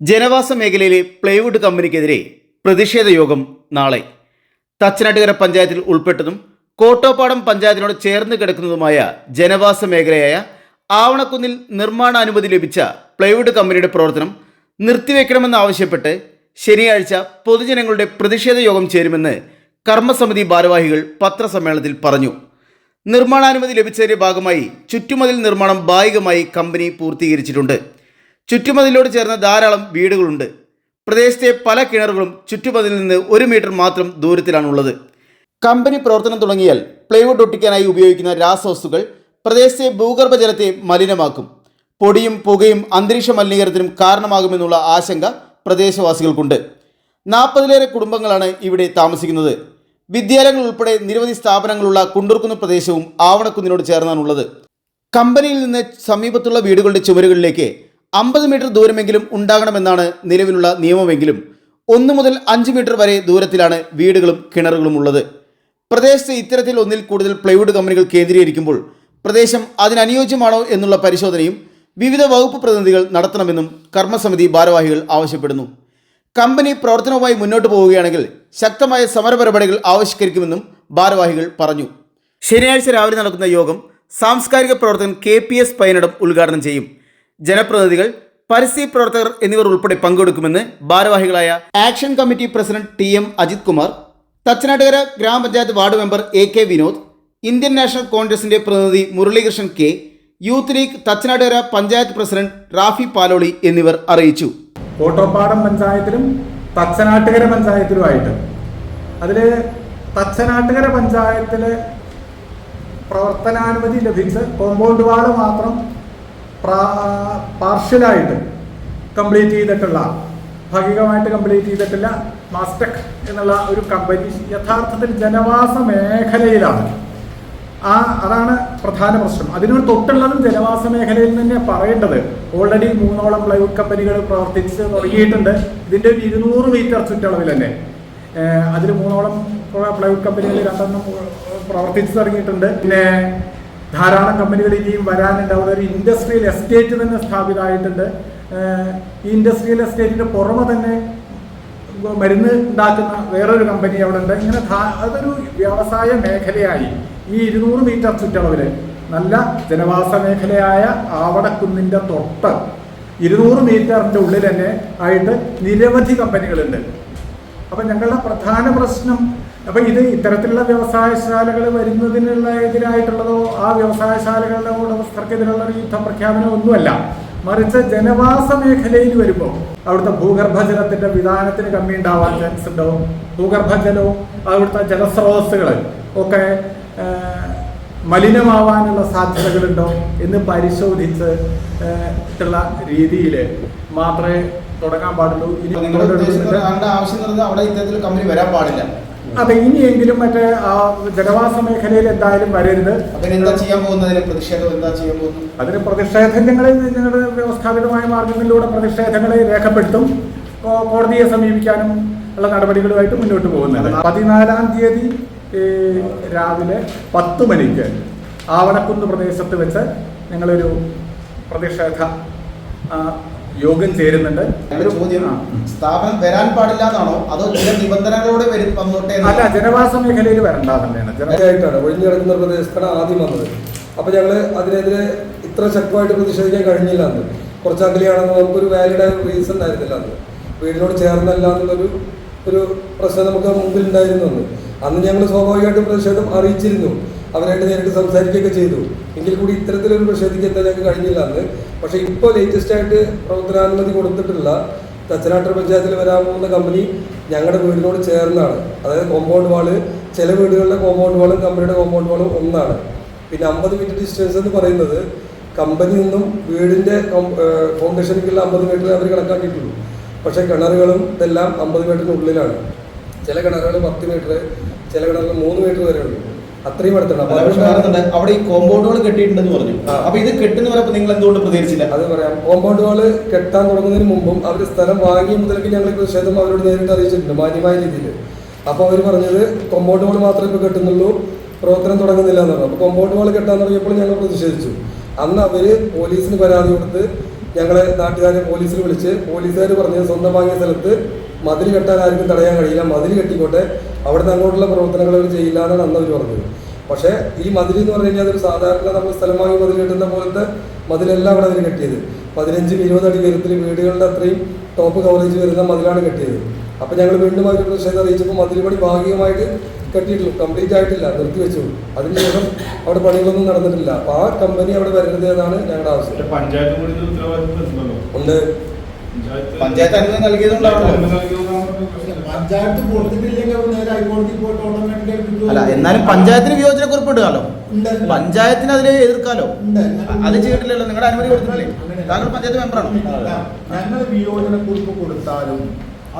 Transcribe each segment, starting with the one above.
ജനവാസ മേഖലയിലെ പ്ലൈവുഡ് കമ്പനിക്കെതിരെ പ്രതിഷേധ യോഗം നാളെ. തച്ചനാട്ടുകര പഞ്ചായത്തിൽ ഉൾപ്പെട്ടതും കോട്ടോപ്പാടം പഞ്ചായത്തിനോട് ചേർന്ന് കിടക്കുന്നതുമായ ജനവാസ മേഖലയായ ആവണക്കുന്നിൽ നിർമ്മാണാനുമതി ലഭിച്ച പ്ലൈവുഡ് കമ്പനിയുടെ പ്രവർത്തനം നിർത്തിവെക്കണമെന്നാവശ്യപ്പെട്ട് ശനിയാഴ്ച പൊതുജനങ്ങളുടെ പ്രതിഷേധ യോഗം ചേരുമെന്ന് കർമ്മസമിതി ഭാരവാഹികൾ പത്രസമ്മേളനത്തിൽ പറഞ്ഞു. നിർമ്മാണാനുമതി ലഭിച്ചതിൻ്റെ ഭാഗമായി ചുറ്റുമതിൽ നിർമ്മാണം ഭാഗികമായി കമ്പനി പൂർത്തീകരിച്ചിട്ടുണ്ട്. ചുറ്റുമതിലോട് ചേർന്ന ധാരാളം വീടുകളുണ്ട്. പ്രദേശത്തെ പല കിണറുകളും ചുറ്റുമതിൽ നിന്ന് 1 മീറ്റർ മാത്രം ദൂരത്തിലാണുള്ളത്. കമ്പനി പ്രവർത്തനം തുടങ്ങിയാൽ പ്ലൈവുഡ് ഒട്ടിക്കാനായി ഉപയോഗിക്കുന്ന രാസവസ്തുക്കൾ പ്രദേശത്തെ ഭൂഗർഭജലത്തെ മലിനമാക്കും. പൊടിയും പുകയും അന്തരീക്ഷ മലിനീകരണത്തിനും കാരണമാകുമെന്നുള്ള ആശങ്ക പ്രദേശവാസികൾക്കുണ്ട്. 40-ലേറെ കുടുംബങ്ങളാണ് ഇവിടെ താമസിക്കുന്നത്. വിദ്യാലയങ്ങൾ ഉൾപ്പെടെ നിരവധി സ്ഥാപനങ്ങളുള്ള കുണ്ടൂർക്കുന്ന് പ്രദേശവും ആവണക്കുന്നിനോട് ചേർന്നാണുള്ളത്. കമ്പനിയിൽ നിന്ന് സമീപത്തുള്ള വീടുകളുടെ ചുമരുകളിലേക്ക് 50 മീറ്റർ ദൂരമെങ്കിലും ഉണ്ടാകണമെന്നാണ് നിലവിലുള്ള നിയമമെങ്കിലും 1 മുതൽ 5 മീറ്റർ വരെ ദൂരത്തിലാണ് വീടുകളും കിണറുകളും ഉള്ളത്. പ്രദേശത്ത് ഇത്തരത്തിൽ ഒന്നിൽ കൂടുതൽ പ്ലൈവുഡ് കമ്പനികൾ കേന്ദ്രീകരിക്കുമ്പോൾ പ്രദേശം അതിനനുയോജ്യമാണോ എന്നുള്ള പരിശോധനയും വിവിധ വകുപ്പ് പ്രതിനിധികൾ നടത്തണമെന്നും കർമ്മസമിതി ഭാരവാഹികൾ ആവശ്യപ്പെടുന്നു. കമ്പനി പ്രവർത്തനവുമായി മുന്നോട്ട് പോവുകയാണെങ്കിൽ ശക്തമായ സമരപരിപാടികൾ ആവിഷ്കരിക്കുമെന്നും ഭാരവാഹികൾ പറഞ്ഞു. ശനിയാഴ്ച രാവിലെ നടക്കുന്ന യോഗം സാംസ്കാരിക പ്രവർത്തകൻ KPS പൈനടം ഉദ്ഘാടനം ചെയ്യും. ജനപ്രതിനിധികൾ, പരിസ്ഥിതി പ്രവർത്തകർ എന്നിവർ ഉൾപ്പെടെ പങ്കെടുക്കുമെന്ന് ഭാരവാഹികളായ action committee president TM Ajith Kumar, Thachanattukara grama panchayat ward member AK Vinod, Indian national കോൺഗ്രസിന്റെ പ്രതിനിധി Muralikrishnan K, youth league Thachanattukara panchayat president Rafi Paloli എന്നിവർ അറിയിച്ചു. കോട്ടോപ്പാടം പഞ്ചായത്തിലും തച്ചനാട്ടുകര പഞ്ചായത്തിലുമായിട്ട് അതിൽ തച്ചനാട്ടുകര പഞ്ചായത്തിലെ പ്രവർത്തനാനുമതി ലഭിച്ച് കോമ്പൗണ്ട് വാള് മാത്രം പാർഷ്യലായിട്ട് കംപ്ലീറ്റ് ചെയ്തിട്ടുള്ള, ഭാഗികമായിട്ട് കംപ്ലീറ്റ് ചെയ്തിട്ടില്ല മാസ്റ്റെക് എന്നുള്ള ഒരു കമ്പനി യഥാർത്ഥത്തിൽ ജനവാസ മേഖലയിലാണ്. അതാണ് പ്രധാന പ്രശ്നം. അതിനോട് തൊട്ടുള്ളതും ജനവാസ മേഖലയിൽ തന്നെ പറയേണ്ടത്. ഓൾറെഡി 3ഓളം പ്ലൈവുഡ് കമ്പനികൾ പ്രവർത്തിച്ച് തുടങ്ങിയിട്ടുണ്ട്. ഇതിൻ്റെ ഒരു 200 മീറ്റർ ചുറ്റളവിൽ തന്നെ അതിൽ 3ഓളം പ്ലൈവുഡ് കമ്പനികൾ 2 പ്രവർത്തിച്ച് തുടങ്ങിയിട്ടുണ്ട്. പിന്നെ ധാരാളം കമ്പനികൾ ഇനിയും വരാനുണ്ട്. അവിടെ ഒരു ഇൻഡസ്ട്രിയൽ എസ്റ്റേറ്റ് തന്നെ സ്ഥാപിതമായിട്ടുണ്ട്. ഈ ഇൻഡസ്ട്രിയൽ എസ്റ്റേറ്റിൻ്റെ പുറമെ തന്നെ മരുന്ന് ഉണ്ടാക്കുന്ന വേറൊരു കമ്പനി അവിടെ ഉണ്ട്. ഇങ്ങനെ അതൊരു വ്യവസായ മേഖലയായി ഈ 200 മീറ്റർ ചുറ്റളവിൽ നല്ല ജനവാസ മേഖലയായ ആവണക്കുന്നിൻ്റെ തൊട്ട് 200 മീറ്ററിൻ്റെ ഉള്ളിൽ തന്നെ ആയിട്ട് നിരവധി കമ്പനികളുണ്ട്. അപ്പം ഞങ്ങളുടെ പ്രധാന പ്രശ്നം, അപ്പം ഇത് ഇത്തരത്തിലുള്ള വ്യവസായശാലകൾ വരുന്നതിനുള്ള എതിരായിട്ടുള്ളതോ ആ വ്യവസായശാലകളുടെ ഉടമസ്ഥർക്കെതിരുള്ള ഒരു യുദ്ധപ്രഖ്യാപനം ഒന്നുമല്ല. മറിച്ച് ജനവാസ മേഖലയിൽ വരുമ്പോൾ അവിടുത്തെ ഭൂഗർഭജലത്തിൻ്റെ വിധാനത്തിന് കമ്മി ഉണ്ടാവാൻ ചാൻസ് ഉണ്ടാവും. ഭൂഗർഭജലവും അവിടുത്തെ ജലസ്രോതസ്സുകൾ ഒക്കെ മലിനമാവാനുള്ള സാധ്യതകളുണ്ടോ എന്ന് പരിശോധിച്ച് ട്ടുള്ള രീതിയിൽ മാത്രമേ തുടങ്ങാൻ പാടുള്ളൂ. അതെ, ഇനിയെങ്കിലും മറ്റേ ജനവാസ മേഖലയിൽ എന്തായാലും വരരുത്. അതിന് പ്രതിഷേധങ്ങളെ ഞങ്ങളുടെ വ്യവസ്ഥാപിതമായ മാർഗങ്ങളിലൂടെ പ്രതിഷേധങ്ങളെ രേഖപ്പെടുത്തും. കോടതിയെ സമീപിക്കാനും ഉള്ള നടപടികളുമായിട്ട് മുന്നോട്ട് പോകുന്നത്. 14-ാം തീയതി രാവിലെ 10 മണിക്ക് ആവണക്കുന്ന് പ്രദേശത്ത് വെച്ച് ഞങ്ങളൊരു പ്രതിഷേധ യോഗം ചേരുന്നുണ്ട്. സ്ഥാപനം വരാൻ പാടില്ല എന്നാണോ അതോ ചില നിബന്ധനകളോടെ വന്നോട്ടെ? അല്ല, ജനവാസ മേഖലയിൽ വരണ്ടാന്നുള്ളതാണ്. ഒഴിഞ്ഞു കിടക്കുന്ന പ്രദേശത്താണ് ആദ്യം വന്നത്. അപ്പോൾ ഞങ്ങൾ അതിനെതിരെ ഇത്ര ശക്തമായിട്ട് പ്രതിഷേധിക്കാൻ കഴിഞ്ഞില്ല. അന്ന് കുറച്ച് അകലെയാണെന്ന് നമുക്കൊരു വാലിഡ് റീസൺ ആയിരുന്നില്ല. അന്ന് വീടിനോട് ചേർന്നല്ല എന്നുള്ളൊരു പ്രശ്നം നമുക്ക് മുമ്പിൽ ഉണ്ടായിരുന്നു. അന്ന് ഞങ്ങൾ സ്വാഭാവികമായിട്ടും പ്രതിഷേധം അറിയിച്ചിരുന്നു. അവരായിട്ട് നേരിട്ട് സംസാരിക്കുകയൊക്കെ ചെയ്തു. എങ്കിൽ കൂടി ഇത്തരത്തിലൊരു പ്രതിഷേധിക്കാൻ ഞങ്ങൾക്ക് കഴിഞ്ഞില്ല അന്ന്. പക്ഷേ ഇപ്പോൾ ലേറ്റസ്റ്റ് ആയിട്ട് പ്രവർത്തനാനുമതി കൊടുത്തിട്ടുള്ള തച്ചനാട്ടുകര പഞ്ചായത്തിൽ വരാൻ പോകുന്ന കമ്പനി ഞങ്ങളുടെ വീടിനോട് ചേർന്നാണ്. അതായത് കോമ്പൗണ്ട് വാള്, ചില വീടുകളിലെ കോമ്പൗണ്ട് വാളും കമ്പനിയുടെ കോമ്പൗണ്ട് വാളും ഒന്നാണ്. പിന്നെ 50 മീറ്റർ ഡിസ്റ്റൻസ് എന്ന് പറയുന്നത് കമ്പനി നിന്നും വീടിൻ്റെ ഫൗണ്ടേഷനിലേക്കുള്ള 50 മീറ്റർ അവർ കണക്കാക്കിയിട്ടുള്ളൂ. പക്ഷേ കിണറുകളും ഇതെല്ലാം 50 മീറ്ററിനുള്ളിലാണ്. ചില കിണറുകൾ 10 മീറ്റർ, ചില കിണറുകൾ 3 മീറ്റർ വരെ ഉള്ളൂ. അത്രയും അടുത്തുണ്ട്. അവിടെ ഈ കോമ്പൗണ്ടുകൾ കെട്ടിയിട്ടുണ്ടെന്ന് പറഞ്ഞു. അപ്പൊ ഇത് കെട്ടുന്നവരപ്പോൾ നിങ്ങൾ എന്തുകൊണ്ട് പ്രതികരിച്ചില്ല? അത് പറയാം. കോമ്പൗണ്ടുകൾ കെട്ടാൻ തുടങ്ങുന്നതിന് മുമ്പും അവർ സ്ഥലം വാങ്ങിയ മുതലേക്ക് ഞങ്ങൾ പ്രതിഷേധം അവരോട് നേരിട്ട് അറിയിച്ചിട്ടുണ്ട് മാന്യമായ രീതിയിൽ. അപ്പോൾ അവർ പറഞ്ഞത് കോമ്പൗണ്ട് വാൾ മാത്രമേ ഇപ്പോൾ കെട്ടുന്നുള്ളൂ, പ്രവർത്തനം തുടങ്ങുന്നില്ല എന്ന് പറഞ്ഞു. അപ്പോൾ കോമ്പൗണ്ട് വാൾ കെട്ടാൻ തുടങ്ങിയപ്പോൾ ഞങ്ങൾ പ്രതിഷേധിച്ചു. അന്ന് അവർ പോലീസിന് പരാതി കൊടുത്ത് ഞങ്ങൾ നാട്ടുകാരെ പോലീസിൽ വിളിച്ച് പോലീസുകാർ പറഞ്ഞത് സ്വന്തം വാങ്ങിയ സ്ഥലത്ത് മതിൽ കെട്ടാൻ ആർക്കും തടയാൻ കഴിയില്ല, മതിൽ കെട്ടിക്കോട്ടെ, അവിടെ നിന്ന് അങ്ങോട്ടുള്ള പ്രവർത്തനങ്ങൾ അവർ ചെയ്യില്ല എന്നാണ് അന്ന് അവർ പറഞ്ഞത്. പക്ഷേ ഈ മതിൽ എന്ന് പറഞ്ഞു കഴിഞ്ഞാൽ അതൊരു സാധാരണ നമ്മൾ സ്ഥലം വാങ്ങി മതിൽ കെട്ടുന്ന പോലത്തെ മതിലെല്ലാം അവിടെ അവർ കെട്ടിയത് 15-20 അടി ഉയരത്തിൽ വീടുകളുടെ അത്രയും ടോപ്പ് കവറേജ് വരുന്ന മതിലാണ് കെട്ടിയത്. അപ്പോൾ ഞങ്ങൾ വീണ്ടും അവർ പ്രതിഷേധം അറിയിച്ചപ്പോൾ മതിൽ പണി ഭാഗികമായിട്ട് കെട്ടിയിട്ടുള്ളൂ, കംപ്ലീറ്റ് ആയിട്ടില്ല, നിർത്തിവെച്ചു. അതിനുശേഷം അവിടെ പണികളൊന്നും നടന്നിട്ടില്ല. അപ്പോൾ ആ കമ്പനി അവിടെ വരരുത് എന്നാണ് ഞങ്ങളുടെ ആവശ്യം. ഉണ്ട്, പഞ്ചായത്ത് അനുമതി നൽകിയതുകൊണ്ടാണല്ലോ. പഞ്ചായത്ത് കൊടുത്തിട്ടില്ലെങ്കിൽ നേരെ ഹൈക്കോടതി പോയിട്ട് ഓട്ടോമാറ്റിക്കായിട്ട് അല്ല, എന്നാലും പഞ്ചായത്തിന് വിയോജനക്കുറിപ്പ് ഇടുകാലോ, പഞ്ചായത്തിന് അതിൽ എതിർക്കാലോ. അത് ചെയ്തിട്ടില്ലല്ലോ, നിങ്ങളുടെ അനുമതി കൊടുത്തിട്ടില്ലേ? താങ്കൾ പഞ്ചായത്ത് മെമ്പറാണോ? ഞങ്ങൾ വിയോജനക്കുറിപ്പ് കൊടുത്താലും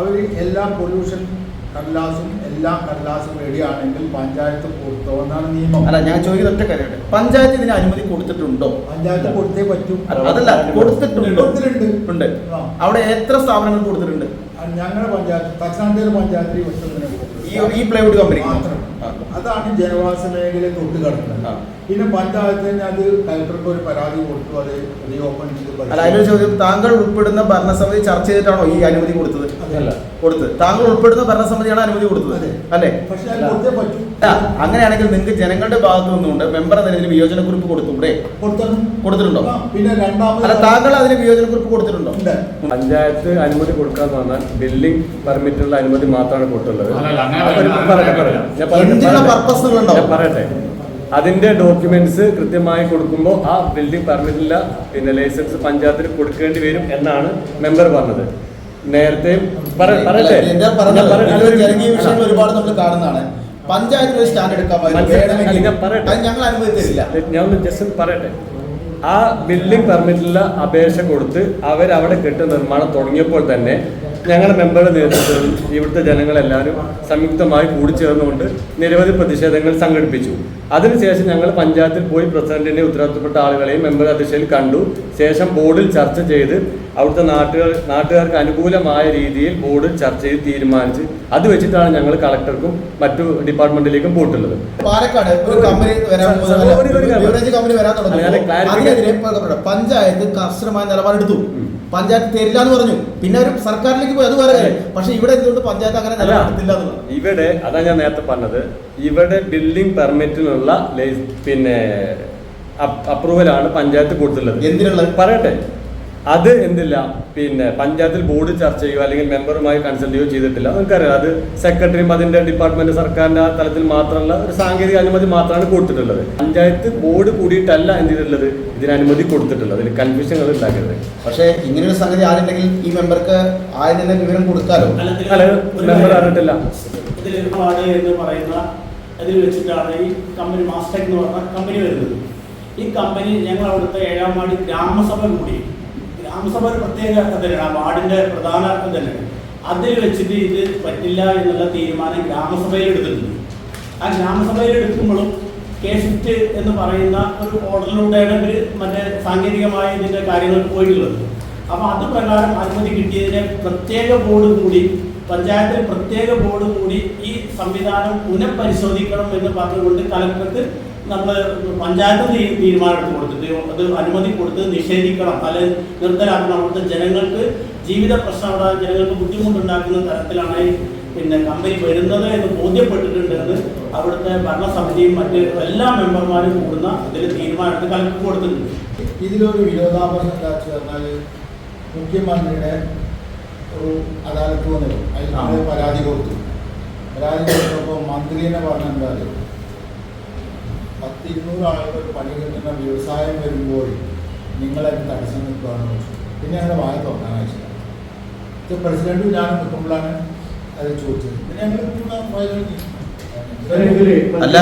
അവർ എല്ലാ പൊല്യൂഷൻ കടലാസും എല്ലാ കടലാസും റെഡിയാണെങ്കിൽ പഞ്ചായത്ത് കൊടുത്തോ എന്നാണ് നിയമം. അല്ല, ഞാൻ ചോദിക്കുന്ന ഒറ്റ കാര്യമുണ്ട്, പഞ്ചായത്ത് ഇതിന് അനുമതി കൊടുത്തിട്ടുണ്ടോ? പഞ്ചായത്ത് കൊടുത്തേ പറ്റും. അതല്ല, കൊടുത്തിട്ടുണ്ടോ? ഉണ്ട്. അവിടെ എത്ര സ്ഥാപനങ്ങൾ കൊടുത്തിട്ടുണ്ട്? ഞങ്ങളുടെ പഞ്ചായത്ത് തച്ചനാട്ടുകര പഞ്ചായത്തിൽ ഈ പ്ലൈവുഡ് കമ്പനി മാത്രം. അതാണ് ജനവാസ മേഖലയെ തൊട്ട് കിടക്കുന്നത്. പിന്നെ പഞ്ചായത്തിന് അത് കളക്ടർക്ക് ഒരു പരാതി കൊടുത്തു, അത് റീഓപ്പൺ ചെയ്ത്. അല്ല, അതിലൊരു ചോദ്യം, താങ്കൾ ഉൾപ്പെടുന്ന ഭരണസമിതി ചർച്ച ചെയ്തിട്ടാണോ ഈ അനുമതി കൊടുത്തത്? കൊടുത്തത് താങ്കൾ ഉൾപ്പെടുന്ന ഭരണസമിതിയാണ് അനുമതി കൊടുത്തത് അല്ലേ? പക്ഷേ അത് കൊടുത്തേ പറ്റൂ. അങ്ങനെയാണെങ്കിൽ നിങ്ങൾക്ക് ജനങ്ങളുടെ ഭാഗത്തു നിന്നുകൊണ്ട് മെമ്പർ എന്ന നിലയിൽ വിയോജനക്കുറിപ്പ് കൊടുത്തൂടെ? കൊടുത്തിട്ടുണ്ടോ? പിന്നെ രണ്ടാമത് അല്ല, താങ്കൾ അതിന് വിയോജനക്കുറിപ്പ് കൊടുത്തിട്ടുണ്ടോ? പഞ്ചായത്ത് അനുമതി കൊടുക്കാന്ന് പറഞ്ഞാൽ ബിൽഡിംഗ് പെർമിറ്റിനുള്ള അനുമതി മാത്രമാണ് കൊടുത്തുള്ളത്. പറയട്ടെ, അതിന്റെ ഡോക്യുമെന്റ്സ് കൃത്യമായി കൊടുക്കുമ്പോൾ ആ ബിൽഡിംഗ് പെർമിറ്റില്ല പിന്നെ ലൈസൻസ് പഞ്ചായത്തിന് കൊടുക്കേണ്ടി വരും എന്നാണ് മെമ്പർ പറഞ്ഞത്. നേരത്തെയും പറയട്ടെ, ജനകീയ വിഷയങ്ങൾ ഒരുപാട് നമ്മൾ കാണുന്നതാണ്. പഞ്ചായത്തിന് ഒരു സ്റ്റാൻഡ് എടുക്കാൻ ഞങ്ങൾ അനുമതി തരില്ല. ഞാൻ ജസ്റ്റ് പറയട്ടെ, ആ ബിൽഡിംഗ് പെർമിറ്റിലുള്ള അപേക്ഷ കൊടുത്ത് അവരവിടെ കെട്ടിട നിർമ്മാണം തുടങ്ങിയപ്പോൾ തന്നെ ഞങ്ങളുടെ മെമ്പറുടെ നേതൃത്വത്തിൽ ഇവിടുത്തെ ജനങ്ങളെല്ലാവരും സംയുക്തമായി കൂടിച്ചേർന്നുകൊണ്ട് നിരവധി പ്രതിഷേധങ്ങൾ സംഘടിപ്പിച്ചു. അതിനുശേഷം ഞങ്ങൾ പഞ്ചായത്തിൽ പോയി പ്രസിഡന്റിന്റെ ഉത്തരവാദിത്തപ്പെട്ട ആളുകളെയും മെമ്പർ അധ്യക്ഷയിൽ കണ്ടു. ശേഷം ബോർഡിൽ ചർച്ച ചെയ്ത് അവിടുത്തെ നാട്ടുകാർക്ക് അനുകൂലമായ രീതിയിൽ ബോർഡിൽ ചർച്ച ചെയ്ത് തീരുമാനിച്ച് അത് വെച്ചിട്ടാണ് ഞങ്ങൾ കളക്ടർക്കും മറ്റു ഡിപ്പാർട്ട്മെന്റിലേക്കും പോയിട്ടുള്ളത്. പാലക്കാട് ഒരു കമ്പനി വരാൻ തുടങ്ങി, പഞ്ചായത്ത് കർശനമായ നിലപാടെടുത്തു. പഞ്ചായത്ത് തരില്ല എന്ന് പറഞ്ഞു. പിന്നെ ഒരു സർക്കാരിലേക്ക് പോയി, അത് വേറെ കാര്യം. പക്ഷെ ഇവിടെ എന്തുകൊണ്ട് പഞ്ചായത്ത് അങ്ങനെ നിലപാടെടുത്തില്ല? ഇവിടെ അതാ ഞാൻ നേരത്തെ പറഞ്ഞത്, ഇവിടെ ബിൽഡിംഗ് പെർമിറ്റിനുള്ള പിന്നെ അപ്രൂവലാണ് പഞ്ചായത്ത് കൊടുത്തുള്ളത്. എന്തിനുള്ളത് പറയട്ടെ, അത് എന്തില്ല പിന്നെ പഞ്ചായത്തിൽ ബോർഡ് ചർച്ച ചെയ്യുകയോ അല്ലെങ്കിൽ മെമ്പറുമായി കൺസൾട്ട് ചെയ്യുകയോ ചെയ്തിട്ടില്ല. നമുക്കറിയാം, അത് സെക്രട്ടറിയും അതിന്റെ ഡിപ്പാർട്ട്മെന്റ് സർക്കാരിന്റെ തലത്തിൽ മാത്രമുള്ള ഒരു സാങ്കേതിക അനുമതി മാത്രമാണ് കൊടുത്തിട്ടുള്ളത്. പഞ്ചായത്ത് ബോർഡ് കൂടിയിട്ടല്ല എന്ത് ചെയ്തിട്ടുള്ളത്, ഇതിന് അനുമതി കൊടുത്തിട്ടുള്ളത്. അതിൽ കൺഫ്യൂഷനുകൾ ഉണ്ടാക്കരുത്. പക്ഷേ ഇങ്ങനൊരു സംഗതി ആരുണ്ടെങ്കിൽ ഈ മെമ്പർക്ക് ആദ്യം തന്നെ വിവരം കൊടുക്കാലോ. അല്ല, മെമ്പർ അറിഞ്ഞിട്ടില്ല. എന്ന് പറയുന്ന അതിൽ വെച്ചിട്ടാണ് ഈ കമ്പനി മാസ്റ്റെക് എന്ന് പറഞ്ഞ കമ്പനി വരുന്നത്. ഈ കമ്പനി ഞങ്ങൾ അവിടുത്തെ 7-ാം വാർഡ് ഗ്രാമസഭ കൂടി, ഗ്രാമസഭ ഒരു പ്രത്യേക തന്നെയാണ്, ആ വാർഡിന്റെ പ്രധാന തന്നെയാണ്. അതിൽ വെച്ചിട്ട് ഇത് പറ്റില്ല എന്നുള്ള തീരുമാനം ഗ്രാമസഭയിൽ എടുത്തിട്ടുണ്ട്. ആ ഗ്രാമസഭയിൽ എടുക്കുമ്പോഴും K-ഷിഫ്റ്റ് എന്ന് പറയുന്ന ഒരു ഓർഡറിലൂടെയാണ് ഇവർ മറ്റേ സാങ്കേതികമായ ഇതിന്റെ കാര്യങ്ങൾ പോയിട്ടുള്ളത്. അപ്പോൾ അത് പ്രകാരം അനുമതി കിട്ടിയതിന് പ്രത്യേക ബോർഡ് കൂടി, പഞ്ചായത്തിൽ പ്രത്യേക ബോർഡ് കൂടി ഈ സംവിധാനം പുനഃപരിശോധിക്കണം എന്ന് പറഞ്ഞുകൊണ്ട് കലക്ടർക്ക് നമ്മൾ പഞ്ചായത്ത് തീരുമാനം എടുത്ത് കൊടുത്തിട്ട് അത് അനുമതി കൊടുത്ത് നിഷേധിക്കണം, അല്ലെങ്കിൽ നിർത്തലാക്കണം. അവിടുത്തെ ജനങ്ങൾക്ക് ജീവിത പ്രശ്നം, ജനങ്ങൾക്ക് ബുദ്ധിമുട്ടുണ്ടാക്കുന്ന തരത്തിലാണ് പിന്നെ കമ്പനി വരുന്നത് എന്ന് ബോധ്യപ്പെട്ടിട്ടുണ്ടെന്ന് അവിടുത്തെ ഭരണസമിതിയും മറ്റ് എല്ലാ മെമ്പർമാരും കൂടുന്ന ഇതിൽ തീരുമാനം എടുത്ത് കലക്ടർക്ക് കൊടുത്തിട്ടുണ്ട്. ഇതിലൊരു വിരോധാഭാസം എന്താ പറഞ്ഞാൽ മുഖ്യമന്ത്രിയുടെ ഒരു അദാലത്ത് വന്നു, അതിൽ പരാതി കൊടുത്തു. പരാതി കൊടുത്തപ്പോൾ മന്ത്രിനെ പറഞ്ഞെന്താ, 10-200 ആളുകൾ പണി കിട്ടുന്ന വ്യവസായം വരുമ്പോൾ നിങ്ങളതിന് തടസ്സം നിൽക്കുകയാണ്. പിന്നെ ഞങ്ങളുടെ വായ തുറക്കാൻ ആവശ്യമില്ല. ഇത് പ്രസിഡന്റും ഞാനും നിൽക്കുമ്പോഴാണ് അത് ചോദിച്ചത്. പിന്നെ ഞങ്ങൾ അല്ല,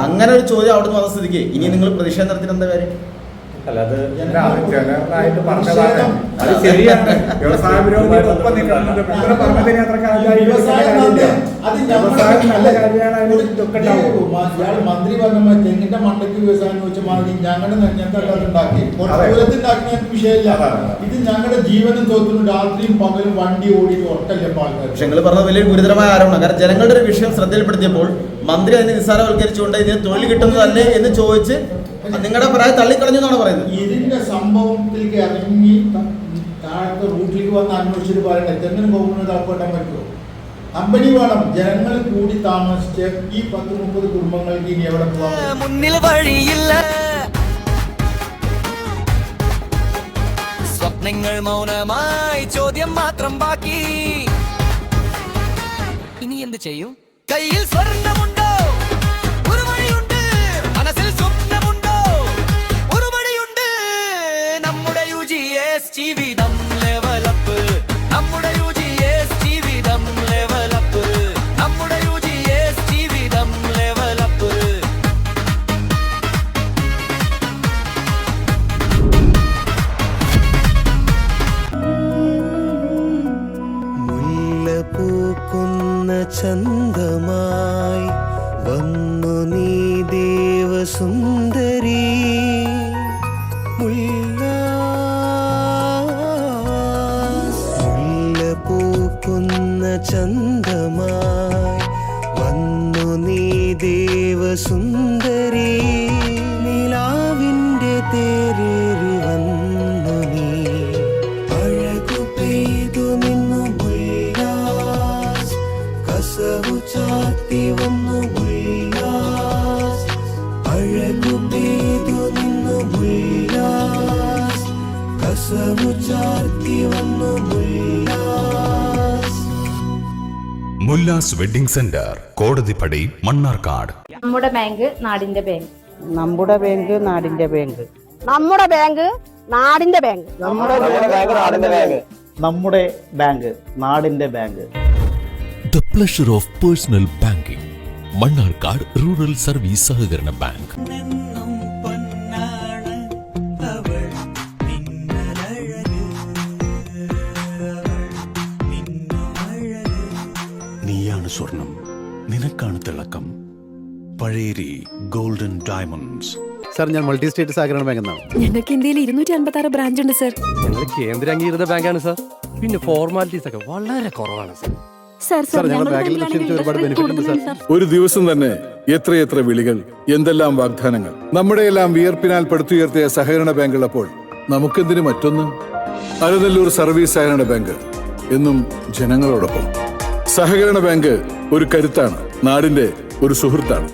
അങ്ങനെ ഒരു ചോദ്യം അവിടെ വന്ന സ്ഥിതിക്ക് ഇനി നിങ്ങൾ പ്രതിഷേധം നടത്തിയിട്ട് എന്താ കാര്യം? അല്ല, അത് ജനറലായിട്ട് പറഞ്ഞതാണ്. അത് ശരിയാണ്, വ്യവസായ വിരോധി ഒപ്പം നിൽക്കുന്നുണ്ട്. പറഞ്ഞതിന് അത്ര നല്ല കാര്യമാണ്. മന്ത്രി പറഞ്ഞ തെങ്ങിന്റെ മണ്ടയ്ക്ക് വ്യവസായം വെച്ച മാറി ഞങ്ങളുടെ ഞങ്ങൾക്ക് ഉണ്ടാക്കി ദൂരത്തുണ്ടാക്കി വിഷയമില്ല. ഇത് ഞങ്ങളുടെ ജീവനും തോത്തുന്നു. രാത്രിയും പകലും വണ്ടി ഓടിയിട്ട് ഒട്ടല്ല ആൾക്കാർ. പക്ഷെ നിങ്ങൾ പറഞ്ഞത് വലിയൊരു ഗുരുതരമായ ആരോപണം. കാരണം ജനങ്ങളുടെ ഒരു വിഷയം ശ്രദ്ധയിൽപ്പെടുത്തിയപ്പോൾ മന്ത്രി അതിനെ നിസ്സാരവൽക്കരിച്ചുകൊണ്ട് ഇതിന് തൊഴിൽ കിട്ടുന്നതല്ലേ എന്ന് ചോദിച്ച് നിങ്ങളുടെ പ്രായം തള്ളിക്കളഞ്ഞു എന്നാണ് പറയുന്നത്. ഇതിന്റെ സംഭവത്തിലേക്ക് ഇറങ്ങി കമ്പനിക്ക് വന്ന് അന്വേഷിച്ചിട്ട് പറയട്ടെ, തെങ്ങിന് പോകുന്നത് ആൾക്കാട്ടാൻ പറ്റുമോ? കമ്പനി വേണം. ജനങ്ങൾ കൂടി താമസിച്ച് ഈ 10-30 കുടുംബങ്ങൾക്ക് ഇനി എവിടെ പോകാൻ? മുന്നിൽ വഴിയില്ല, സ്വപ്നങ്ങൾ മൗനമായി, ചോദ്യം മാത്രം ബാക്കി. ഇനി എന്ത് ചെയ്യും? കയ്യിൽ സ്വർണ്ണമുണ്ടോ? ഒരു വഴിയുണ്ട്. മനസ്സിൽ സ്വപ്നമുണ്ടോ? ഒരു വഴിയുണ്ട്. നമ്മുടെ UGS ജീവിതം ലെവലപ്പ്. നമ്മുടെ UGS ജീവിതം ലെവലപ്പ്. നമ്മുടെ UGS ജീവിതം ലെവലപ്പ്. പൂക്കുന്ന ചന്തമായി വന്നു നീ ദേവസുന്ദരി. മുല്ല പൂക്കുന്ന ചന്തമായി വന്നു നീ ദേവസുന്ദരി. നിലാവിൻ്റെ തേരേറി വന്നു നീ. അഴകു പെയ്തു നിന്നു മുല്ലാസ്, കസവു ചാത്തി വന്നു മുല്ലാസ്. അഴകു പെയ്തു നിന്നു മുല്ലാസ്, കസവു ചാത്തി വന്നു മുല്ലാസ്. Mullas wedding centre, Kodathippadi, Mannarkkad. നമ്മുടെ ബാങ്ക് നാടിന്റെ ബാങ്ക്. നമ്മുടെ ബാങ്ക് നാടിന്റെ ബാങ്ക്. നമ്മുടെ ബാങ്ക് നാടിന്റെ ബാങ്ക്. നമ്മുടെ ബാങ്ക് നാടിന്റെ bank. The pleasure of personal banking. Mannarkkad rural service സഹകരണ ബാങ്ക്. നീയാണ് സ്വർണം, നിനക്കാണ് തിളക്കം. Pazheri golden diamonds. സാർ, ഞാൻ മൾട്ടി സ്റ്റേറ്റ് സഹകരണ ബാങ്ക് എന്നാണ്. ഞങ്ങൾക്ക് ഇന്ത്യയിൽ 256 ബ്രാഞ്ച് ഉണ്ട് സർ. ഞങ്ങൾ കേന്ദ്ര അംഗീകൃത ബാങ്കാണ് സാർ. പിന്നെ ഫോർമാലിറ്റീസ് ഒക്കെ വളരെ കുറവാണ് സാർ. സാർ, ഞങ്ങളുടെ ബാങ്കിൽ നിക്ഷേപിച്ച് ഒരുപാട് ബെനിഫിറ്റ് ഉണ്ട് സാർ. ഒരു ദിവസം തന്നെ എത്രയെത്ര വിളികൾ, എന്തെല്ലാം വാഗ്ദാനങ്ങൾ. നമ്മുടെ എല്ലാം വിയർപ്പിനാൽ പടുത്തുയർത്തിയ സഹകരണ ബാങ്ക് ഉള്ളപ്പോൾ നമുക്കെന്തിനു മറ്റൊന്ന്? അലനല്ലൂർ സർവീസ് സഹകരണ ബാങ്ക് എന്നും ജനങ്ങളോടൊപ്പം. സഹകരണ ബാങ്ക് ഒരു കരുത്താണ്, നാടിന്റെ ഒരു സുഹൃത്താണ്.